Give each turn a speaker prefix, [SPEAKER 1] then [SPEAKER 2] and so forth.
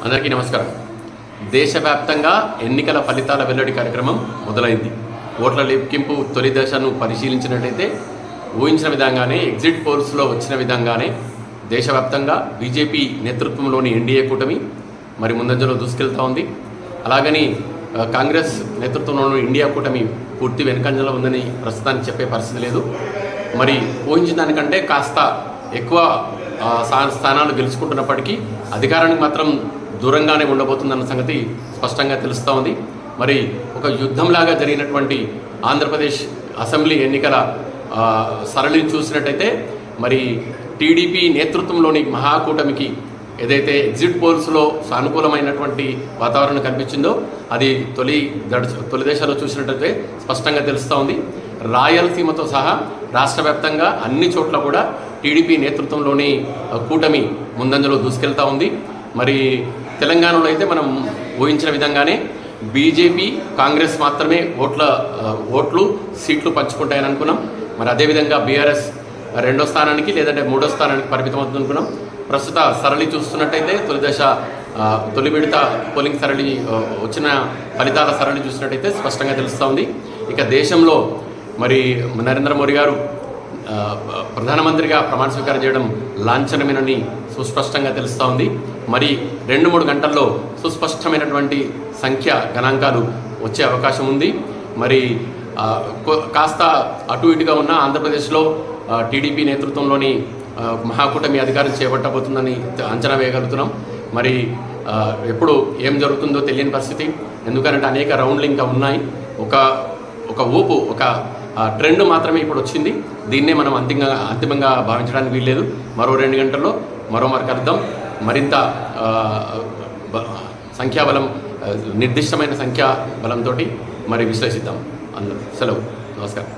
[SPEAKER 1] అందరికీ నమస్కారం. దేశవ్యాప్తంగా ఎన్నికల ఫలితాల వెల్లడి కార్యక్రమం మొదలైంది. ఓట్ల లెక్కింపు తొలి దశను పరిశీలించినట్లయితే ఊహించిన విధంగానే ఎగ్జిట్ పోల్స్లో వచ్చిన విధంగానే దేశవ్యాప్తంగా బీజేపీ నేతృత్వంలోని ఎన్డీఏ కూటమి మరి ముందంజలో దూసుకెళ్తూ ఉంది. అలాగని కాంగ్రెస్ నేతృత్వంలోని ఇండియా కూటమి పూర్తి వెనుకంజలో ఉందని ప్రస్తుతానికి చెప్పే పరిస్థితి లేదు. మరి ఊహించిన దానికంటే కాస్త ఎక్కువ స్థానాలు గెలుచుకుంటున్నప్పటికీ అధికారానికి మాత్రం దూరంగానే ఉండబోతుందన్న సంగతి స్పష్టంగా తెలుస్తూ ఉంది. మరి ఒక యుద్ధంలాగా జరిగినటువంటి ఆంధ్రప్రదేశ్ అసెంబ్లీ ఎన్నికల సరళిని చూసినట్టయితే మరి టీడీపీ నేతృత్వంలోని మహాకూటమికి ఏదైతే ఎగ్జిట్ పోల్స్లో సానుకూలమైనటువంటి వాతావరణం కనిపించిందో అది తొలి దశలో చూసినట్టయితే స్పష్టంగా తెలుస్తూ ఉంది. రాయలసీమతో సహా రాష్ట్ర వ్యాప్తంగా అన్ని చోట్ల కూడా టీడీపీ నేతృత్వంలోని కూటమి ముందంజలో దూసుకెళ్తూ ఉంది. మరి తెలంగాణలో అయితే మనం ఊహించిన విధంగానే బీజేపీ కాంగ్రెస్ మాత్రమే ఓట్లు సీట్లు పంచుకుంటాయని అనుకున్నాం. మరి అదేవిధంగా బీఆర్ఎస్ రెండో స్థానానికి లేదంటే మూడో స్థానానికి పరిమితం అవుతుంది అనుకున్నాం. ప్రస్తుత సరళి చూస్తున్నట్టయితే తొలి విడత పోలింగ్ సరళి వచ్చిన ఫలితాల సరళి చూసినట్టయితే స్పష్టంగా తెలుస్తూ ఉంది. ఇక దేశంలో మరి నరేంద్ర మోడీ గారు ప్రధానమంత్రిగా ప్రమాణ స్వీకారం చేయడం లాంఛనమేనని సుస్పష్టంగా తెలుస్తూ ఉంది. మరి 2-3 గంటల్లో సుస్పష్టమైనటువంటి గణాంకాలు వచ్చే అవకాశం ఉంది. మరి కాస్త అటు ఇటుగా ఉన్న ఆంధ్రప్రదేశ్లో టీడీపీ నేతృత్వంలోని మహాకూటమి అధికారం చేపట్టబోతుందని అంచనా వేయగలుగుతున్నాం. మరి ఎప్పుడు ఏం జరుగుతుందో తెలియని పరిస్థితి. ఎందుకంటే అనేక రౌండ్లు ఇంకా ఉన్నాయి. ఒక ఊపు ట్రెండ్ మాత్రమే ఇప్పుడు వచ్చింది. దీన్నే మనం అంతిమంగా భావించడానికి వీల్లేదు. మరో 2 గంటల్లో మరో కలుద్దాం. మరింత సంఖ్యాబలం నిర్దిష్టమైన సంఖ్యాబలంతో మరి విశ్లేషిద్దాం. సెలవు. నమస్కారం.